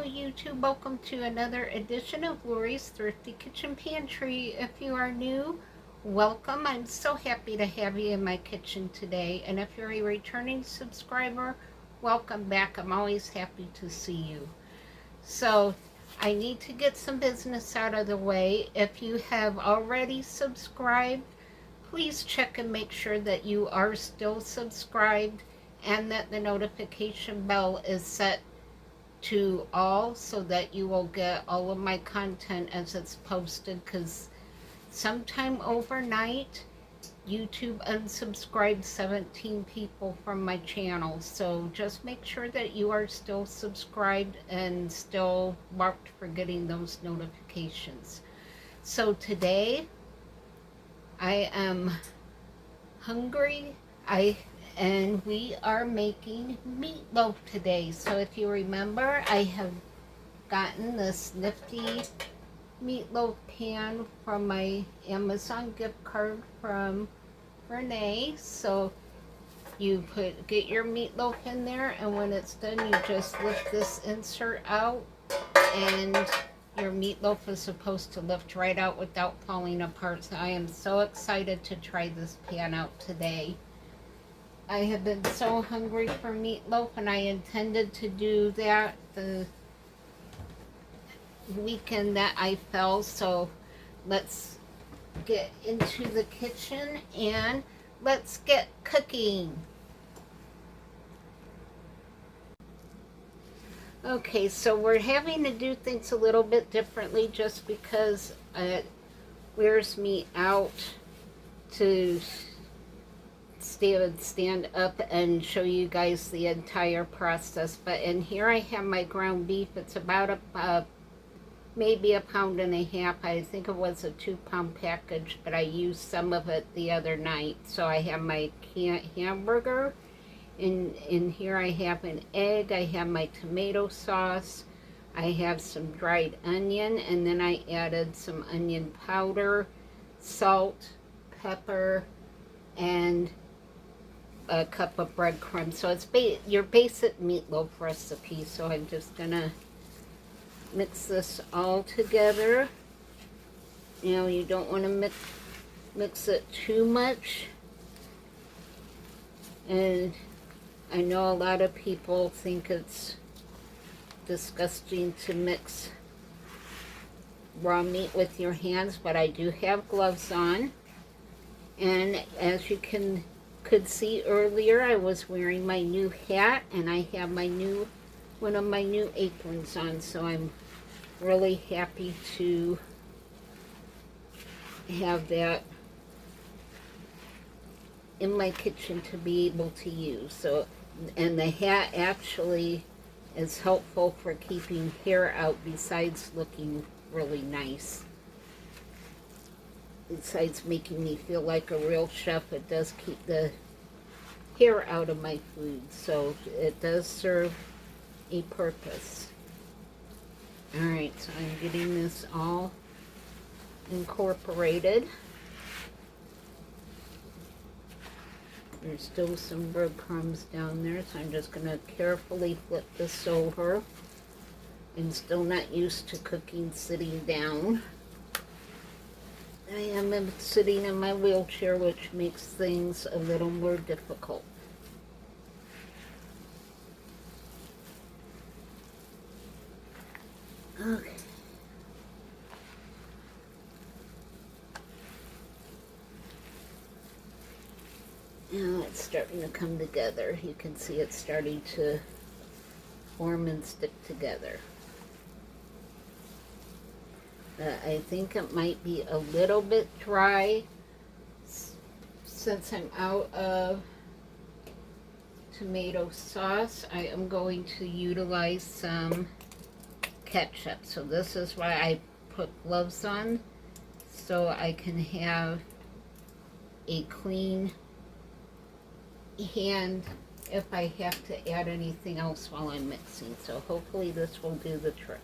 Hello YouTube, welcome to another edition of Lori's Thrifty Kitchen Pantry. If you are new, welcome. I'm so happy to have you in my kitchen today. And if you're a returning subscriber, welcome back. I'm always happy to see you. So I need to get some business out of the way. If you have already subscribed, please check and make sure that you are still subscribed and that the notification bell is set to all so that you will get all of my content as it's posted, because sometime overnight YouTube unsubscribed 17 people from my channel. So just make sure that you are still subscribed and still marked for getting those notifications. So today I am hungry. And we are making meatloaf today. So if you remember, I have gotten this nifty meatloaf pan from my Amazon gift card from Renee. So you get your meatloaf in there, and when it's done, you just lift this insert out, and your meatloaf is supposed to lift right out without falling apart. So I am so excited to try this pan out today. I have been so hungry for meatloaf, and I intended to do that the weekend that I fell. So let's get into the kitchen and let's get cooking. Okay, so we're having to do things a little bit differently just because it wears me out to stand up and show you guys the entire process. But in here I have my ground beef. It's about maybe 1.5 pounds. I think it was a 2-pound package, but I used some of it the other night. So I have my hamburger. In here I have an egg. I have my tomato sauce. I have some dried onion, and then I added some onion powder, salt, pepper, and a cup of breadcrumbs. So it's your basic meatloaf recipe. So I'm just gonna mix this all together. You know, you don't want to mix it too much. And I know a lot of people think it's disgusting to mix raw meat with your hands, but I do have gloves on. And as you could see earlier, I was wearing my new hat, and I have one of my new aprons on, so I'm really happy to have that in my kitchen to be able to use. So, and the hat actually is helpful for keeping hair out, besides looking really nice. Besides making me feel like a real chef, it does keep the hair out of my food, so it does serve a purpose. Alright, so I'm getting this all incorporated. There's still some breadcrumbs down there, so I'm just going to carefully flip this over. I'm still not used to cooking sitting down. I am sitting in my wheelchair, which makes things a little more difficult. Okay. Now it's starting to come together. You can see it's starting to form and stick together. I think it might be a little bit dry since I'm out of tomato sauce. I am going to utilize some ketchup. So this is why I put gloves on, so I can have a clean hand if I have to add anything else while I'm mixing. So hopefully this will do the trick.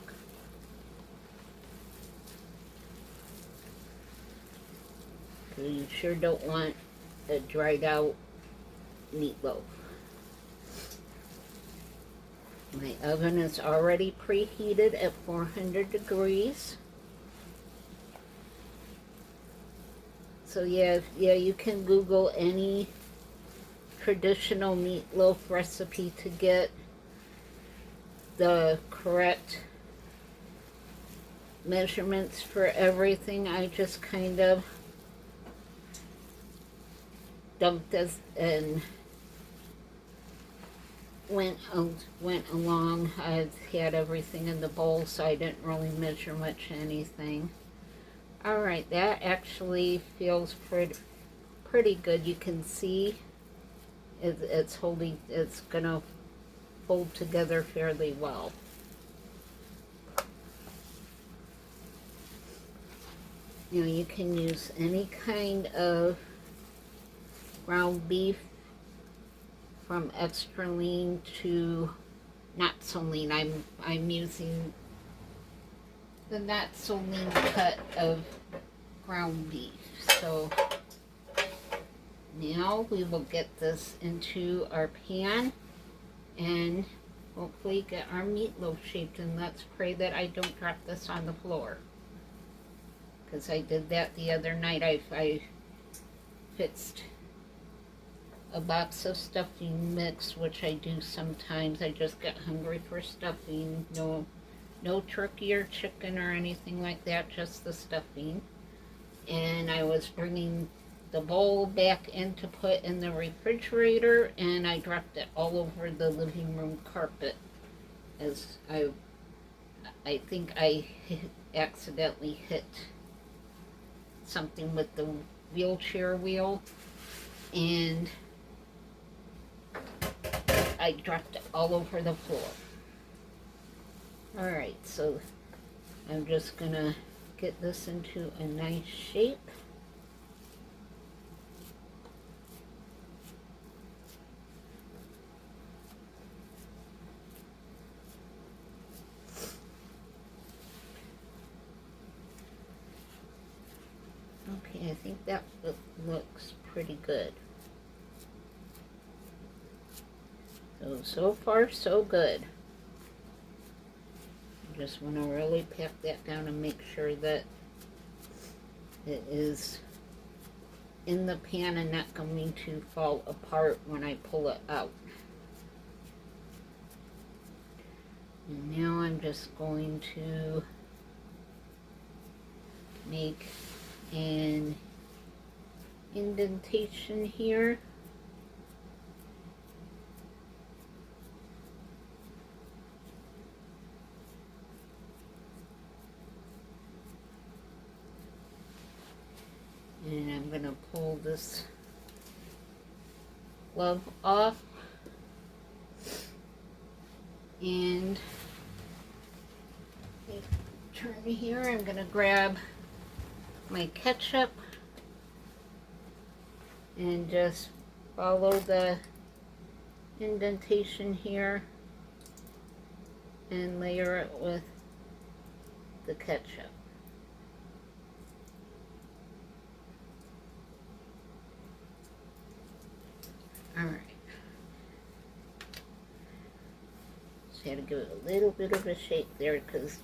You sure don't want a dried out meatloaf. My oven is already preheated at 400 degrees. So yeah, you can Google any traditional meatloaf recipe to get the correct measurements for everything. I just kind of dumped this and went along. I had everything in the bowl, so I didn't really measure much anything. All right, that actually feels pretty good. You can see it's gonna hold together fairly well. You know, you can use any kind of ground beef, from extra lean to not so lean. I'm using the not so lean cut of ground beef. So now we will get this into our pan and hopefully get our meatloaf shaped, and let's pray that I don't drop this on the floor, because I did that the other night. I fixed a box of stuffing mix, which I do sometimes. I just get hungry for stuffing. No turkey or chicken or anything like that, just the stuffing. And I was bringing the bowl back in to put in the refrigerator, and I dropped it all over the living room carpet, as I think I accidentally hit something with the wheelchair wheel, and I dropped it all over the floor. Alright, so I'm just gonna get this into a nice shape. Okay, I think that looks pretty good. So far, so good. I just want to really pack that down and make sure that it is in the pan and not going to fall apart when I pull it out. And now I'm just going to make an indentation here. And I'm going to pull this glove off, and turn here. I'm going to grab my ketchup and just follow the indentation here and layer it with the ketchup. Alright. Just had to give it a little bit of a shake there because...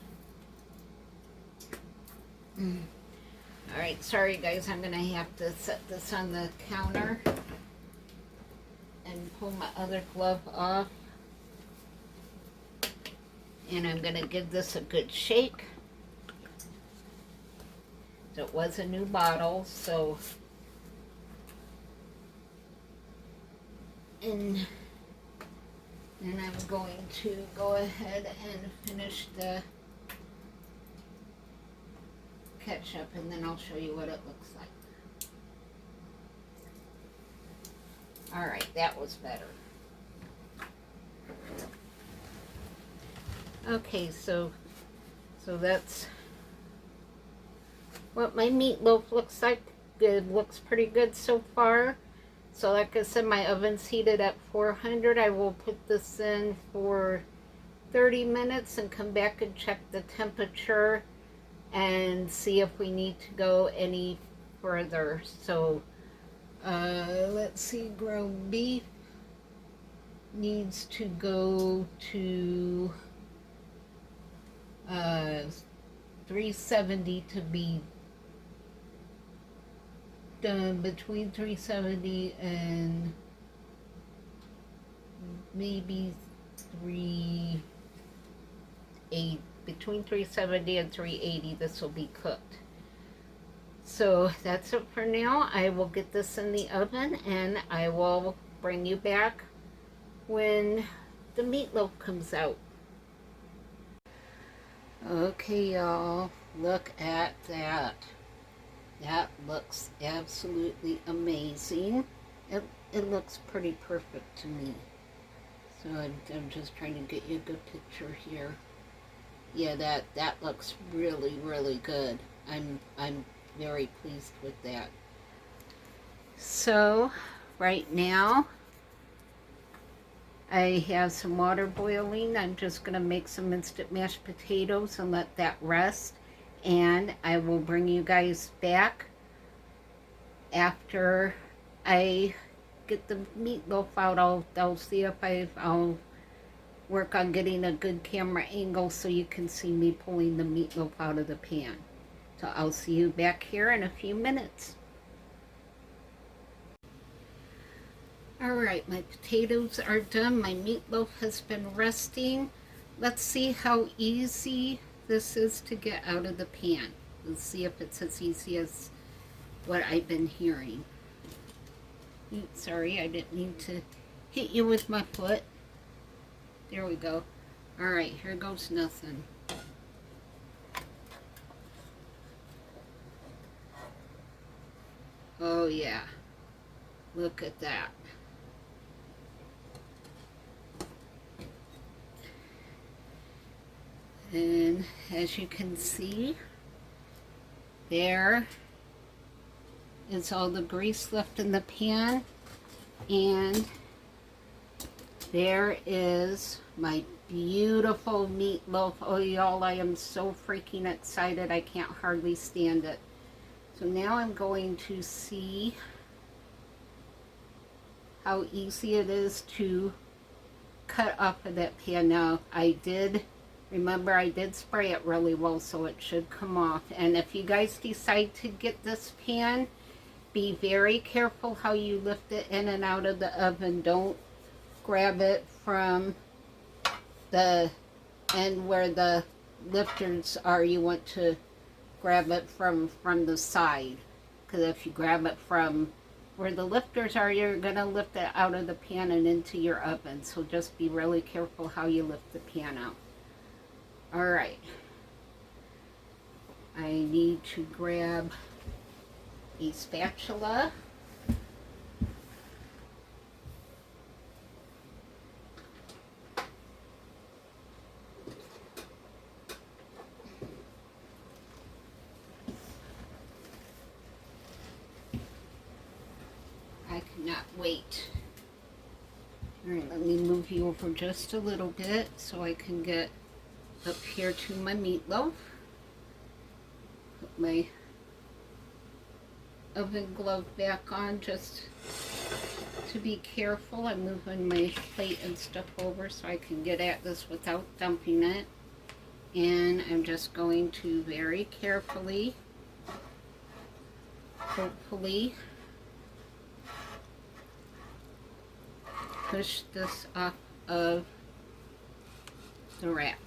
Alright, sorry guys, I'm going to have to set this on the counter and pull my other glove off. And I'm going to give this a good shake. It was a new bottle, so... And then I'm going to go ahead and finish the ketchup, and then I'll show you what it looks like. Alright, that was better. Okay, so that's what my meatloaf looks like. It looks pretty good so far. So like I said, my oven's heated at 400. I will put this in for 30 minutes and come back and check the temperature and see if we need to go any further. So let's see, ground beef. needs to go to 370 to be done, between 370 and maybe 380, between 370 and 380 this will be cooked. So that's it for now. I will get this in the oven and I will bring you back when the meatloaf comes out. Okay, y'all, look at that. That looks absolutely amazing. It looks pretty perfect to me. So I'm just trying to get you a good picture here. Yeah, that looks really, really good. I'm very pleased with that. So right now I have some water boiling. I'm just going to make some instant mashed potatoes and let that rest. And I will bring you guys back after I get the meatloaf out. I'll see if I'll work on getting a good camera angle so you can see me pulling the meatloaf out of the pan. So I'll see you back here in a few minutes. Alright, my potatoes are done. My meatloaf has been resting. Let's see how easy this is to get out of the pan. Let's see if it's as easy as what I've been hearing. Oops, sorry, I didn't mean to hit you with my foot. There we go. Alright, here goes nothing. Oh yeah, look at that. And as you can see, there is all the grease left in the pan, and there is my beautiful meatloaf. Oh y'all, I am so freaking excited, I can't hardly stand it. So now I'm going to see how easy it is to cut off of that pan. Now remember, I did spray it really well, so it should come off. And if you guys decide to get this pan, be very careful how you lift it in and out of the oven. Don't grab it from the end where the lifters are. You want to grab it from the side, because if you grab it from where the lifters are, you're going to lift it out of the pan and into your oven. So just be really careful how you lift the pan out. Alright, I need to grab a spatula. I cannot wait. Alright, let me move you over just a little bit so I can get up here to my meatloaf. Put my oven glove back on just to be careful. I'm moving my plate and stuff over so I can get at this without dumping it. And I'm just going to very carefully, hopefully, push this off of the rack.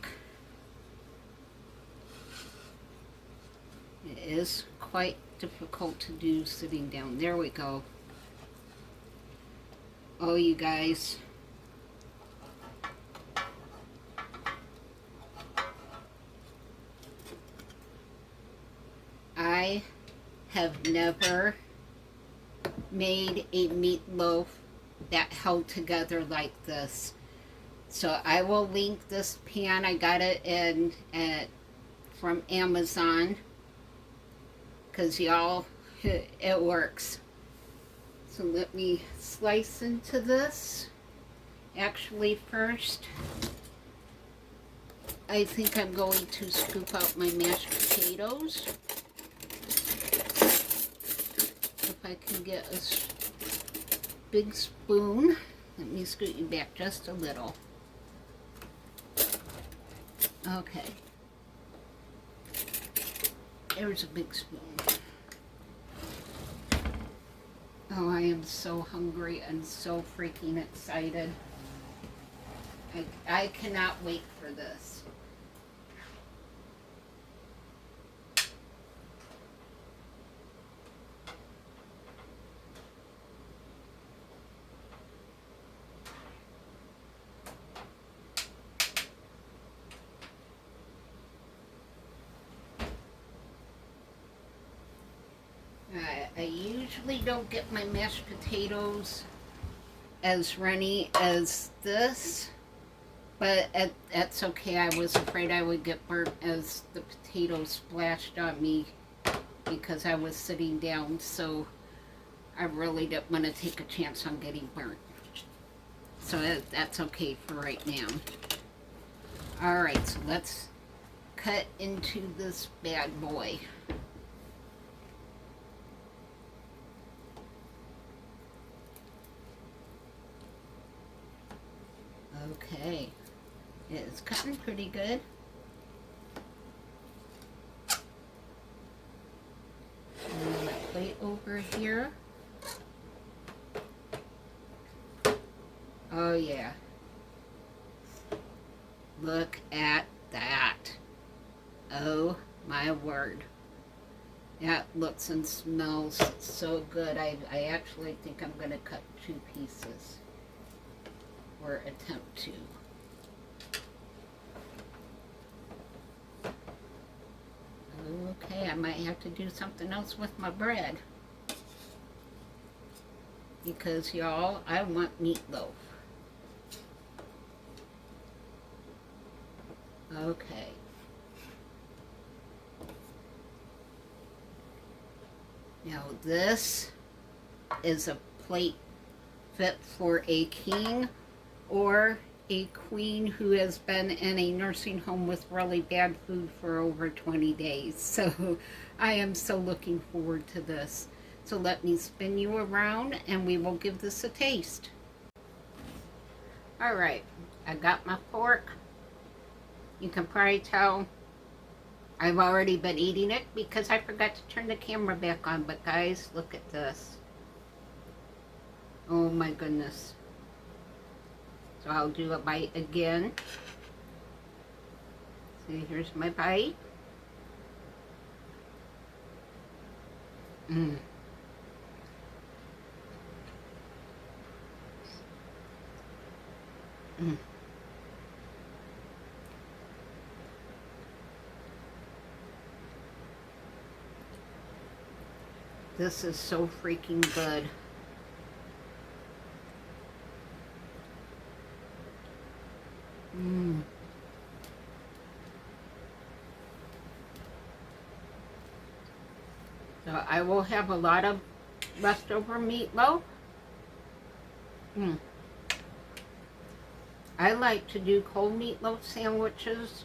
It is quite difficult to do sitting down. There we go. Oh, you guys. I have never made a meatloaf that held together like this. So I will link this pan. I got it from Amazon. Because y'all, it works. So let me slice into this. Actually, first, I think I'm going to scoop out my mashed potatoes. If I can get a big spoon. Let me scoot you back just a little. Okay. There's a big spoon. Oh, I am so hungry and so freaking excited. I cannot wait for this. I usually don't get my mashed potatoes as runny as this, but that's okay. I was afraid I would get burnt as the potatoes splashed on me because I was sitting down, so I really didn't want to take a chance on getting burnt. So that's okay for right now. Alright, so let's cut into this bad boy. Okay, it's cutting pretty good. And my plate over here. Oh yeah. Look at that. Oh my word. That looks and smells so good. I actually think I'm going to cut 2 pieces. Or attempt to. Okay, I might have to do something else with my bread. Because y'all, I want meatloaf. Okay. Now this is a plate fit for a king or a queen who has been in a nursing home with really bad food for over 20 days. So I am so looking forward to this. So let me spin you around and we will give this a taste. Alright, I got my fork. You can probably tell I've already been eating it because I forgot to turn the camera back on. But guys, look at this. Oh my goodness. So I'll do a bite again. See, here's my bite. Mm. Mm. This is so freaking good. Mm. So I will have a lot of leftover meatloaf. Mm. I like to do cold meatloaf sandwiches,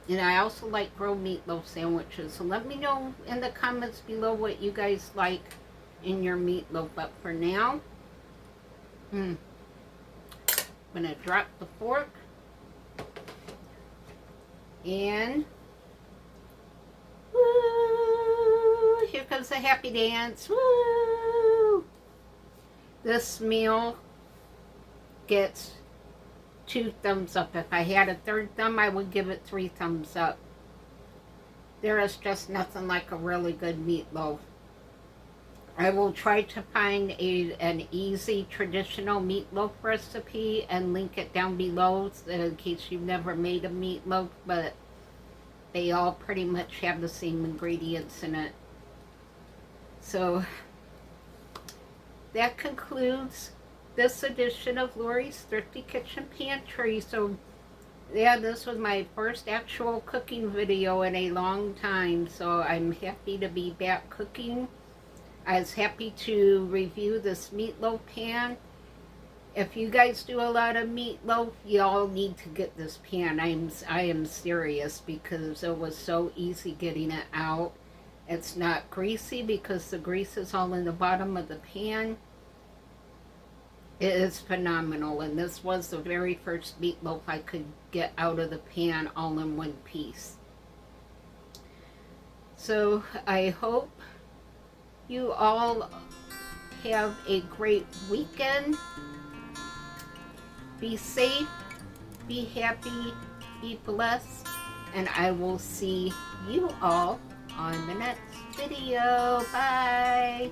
and I also like grilled meatloaf sandwiches. So let me know in the comments below what you guys like in your meatloaf. But for now, I'm gonna drop the fork. And woo, here comes the happy dance. Woo! This meal gets 2 thumbs up. If I had a 3rd thumb, I would give it 3 thumbs up. There is just nothing like a really good meatloaf. I will try to find an easy traditional meatloaf recipe and link it down below in case you've never made a meatloaf, but they all pretty much have the same ingredients in it. So that concludes this edition of Lori's Thrifty Kitchen Pantry. So yeah, this was my first actual cooking video in a long time, so I'm happy to be back cooking. I was happy to review this meatloaf pan. If you guys do a lot of meatloaf, y'all need to get this pan. I am serious because it was so easy getting it out. It's not greasy because the grease is all in the bottom of the pan. It is phenomenal, and this was the very first meatloaf I could get out of the pan all in one piece. So I hope you all have a great weekend. Be safe, be happy, be blessed, and I will see you all on the next video. Bye.